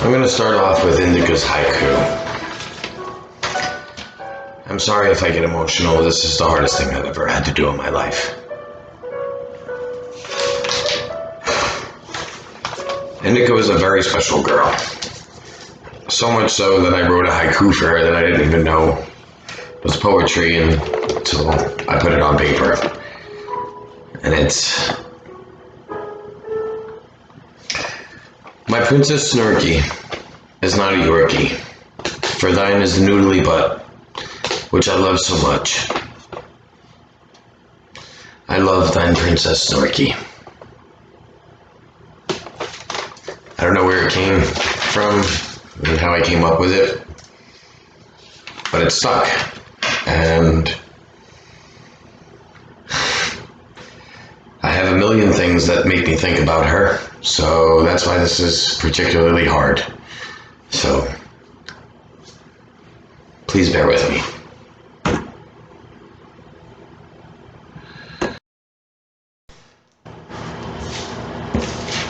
I'm going to start off with Indica's haiku. I'm sorry if I get emotional. This is the hardest thing I've ever had to do in my life. Indica was a very special girl. So much so that I wrote a haiku for her that I didn't even know was poetry until I put it on paper. And it's... My Princess Snorky is not a Yorkie, for thine is the noodly butt, which I love so much. I love thine Princess Snorky. I don't know where it came from and how I came up with it, but it stuck. And I have a million things that make me think about her, so that's why this is particularly hard. So, please bear with me.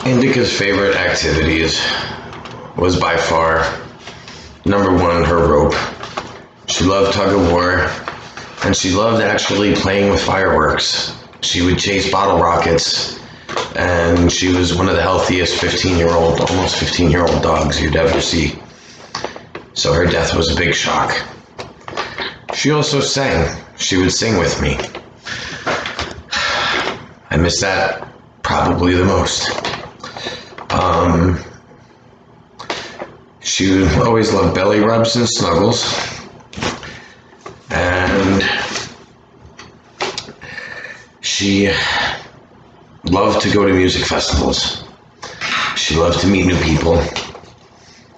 Indica's favorite activities was by far number one, her rope. She loved tug of war, and she loved actually playing with fireworks. She would chase bottle rockets, and she was one of the healthiest almost 15-year-old dogs you'd ever see. So her death was a big shock. She also sang. She would sing with me. I miss that probably the most. She always loved belly rubs and snuggles. And she loved to go to music festivals. She loved to meet new people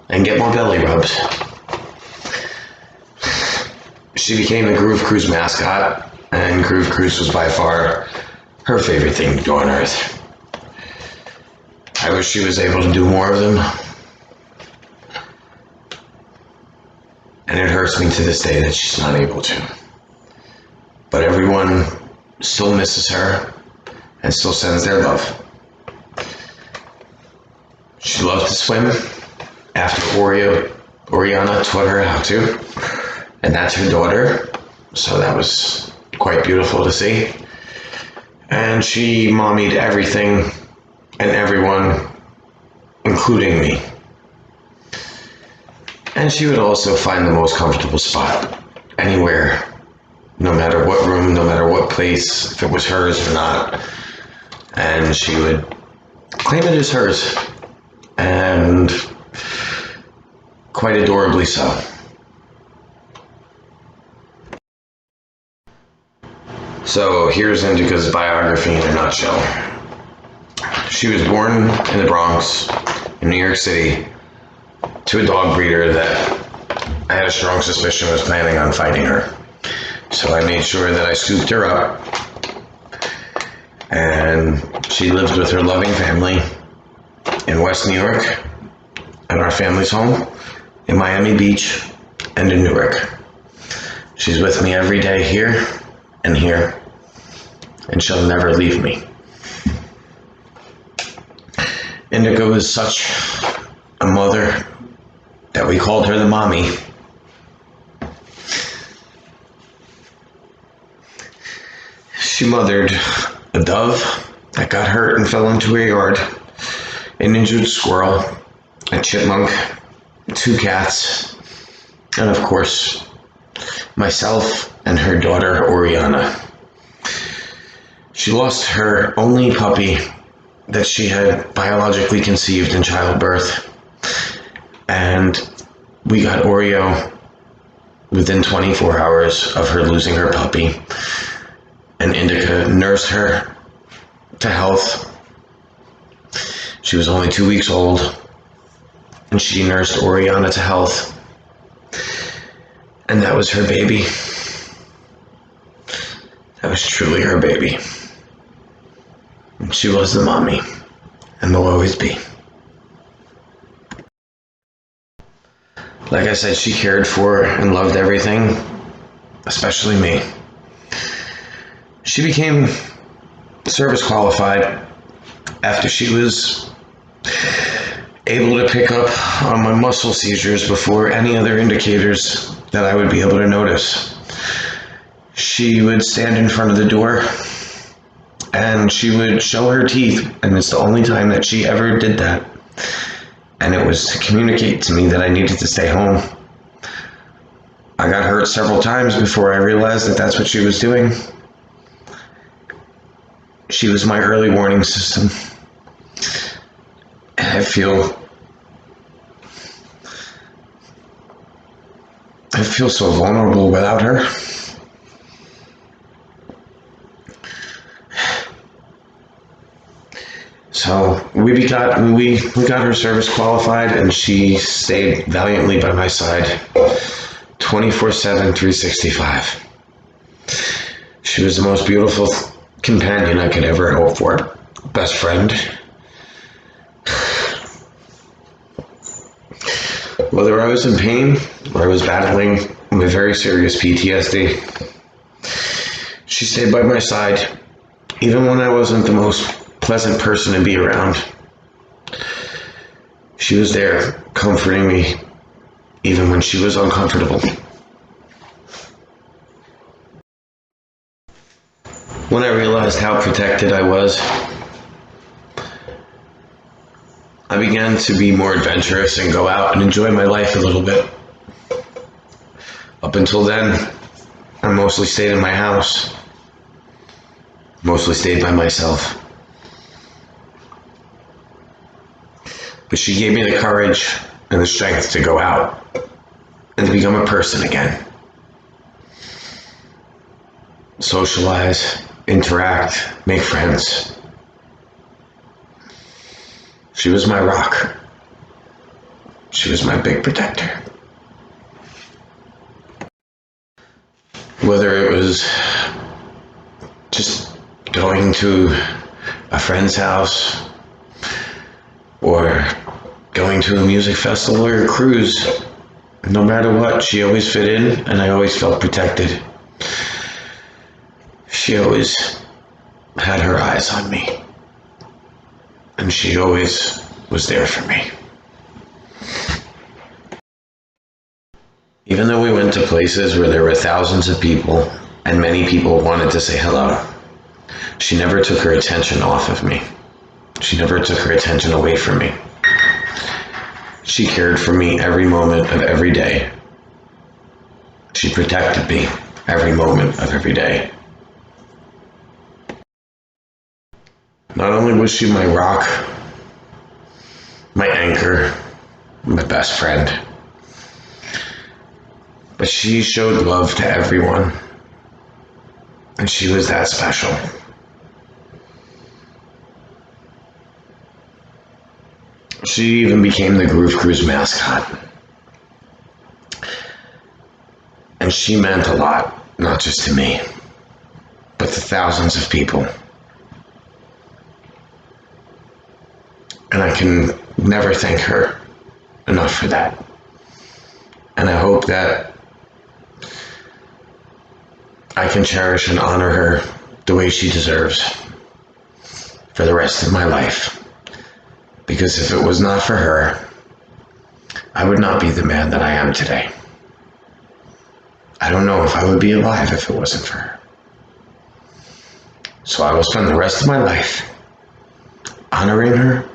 and get more belly rubs. She became the Groove Cruise mascot, and Groove Cruise was by far her favorite thing to do on Earth. I wish she was able to do more of them. And it hurts me to this day that she's not able to. But everyone still misses her and still sends their love. She loved to swim after Oriana taught her how to. And that's her daughter. So that was quite beautiful to see. And she mommied everything and everyone, including me. And she would also find the most comfortable spot, anywhere, no matter what room, no matter what place, if it was hers or not. And she would claim it as hers, and quite adorably so. So here's Indica's biography in a nutshell. She was born in the Bronx, in New York City, to a dog breeder that I had a strong suspicion was planning on fighting her. So I made sure that I scooped her up, and she lived with her loving family in West New York, at our family's home, in Miami Beach, and in Newark. She's with me every day here and here, and she'll never leave me. Indica was such a mother that we called her the mommy. She mothered a dove that got hurt and fell into her yard, an injured squirrel, a chipmunk, 2 cats, and of course, myself and her daughter, Oriana. She lost her only puppy that she had biologically conceived in childbirth. And we got Oreo within 24 hours of her losing her puppy. And Indica nursed her to health. She was only 2 weeks old, and she nursed Oriana to health. And that was her baby. That was truly her baby. And she was the mommy, and will always be. Like I said, she cared for and loved everything, especially me. She became service qualified after she was able to pick up on my muscle seizures before any other indicators that I would be able to notice. She would stand in front of the door and she would show her teeth, and it's the only time that she ever did that. And it was to communicate to me that I needed to stay home. I got hurt several times before I realized that that's what she was doing. She was my early warning system. And I feel so vulnerable without her. So we got her service qualified, and she stayed valiantly by my side 24/7, 365. She was the most beautiful companion I could ever hope for. Best friend. Whether I was in pain or I was battling my very serious PTSD, she stayed by my side, even when I wasn't the most pleasant person to be around. She was there, comforting me, even when she was uncomfortable. When I realized how protected I was, I began to be more adventurous and go out and enjoy my life a little bit. Up until then, I mostly stayed in my house, mostly stayed by myself. But she gave me the courage and the strength to go out and to become a person again. Socialize, interact, make friends. She was my rock. She was my big protector. Whether it was just going to a friend's house, or going to a music festival or a cruise, no matter what, she always fit in, and I always felt protected. She always had her eyes on me, and she always was there for me. Even though we went to places where there were thousands of people and many people wanted to say hello, she never took her attention off of me. She never took her attention away from me. She cared for me every moment of every day. She protected me every moment of every day. Not only was she my rock, my anchor, my best friend, but she showed love to everyone, and she was that special. She even became the Groove Cruise mascot. And she meant a lot, not just to me, but to thousands of people. And I can never thank her enough for that. And I hope that I can cherish and honor her the way she deserves for the rest of my life. Because if it was not for her, I would not be the man that I am today. I don't know if I would be alive if it wasn't for her. So I will spend the rest of my life honoring her,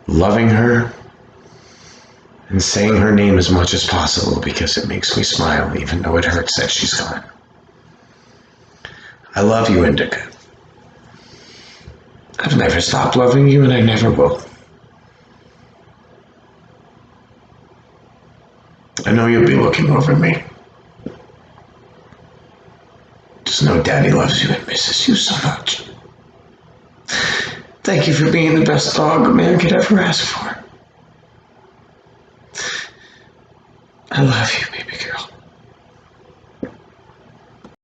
loving her, and saying her name as much as possible because it makes me smile even though it hurts that she's gone. I love you, Indica. I've never stopped loving you, and I never will. I know you'll be looking over me. Just know Daddy loves you and misses you so much. Thank you for being the best dog a man could ever ask for. I love you, baby.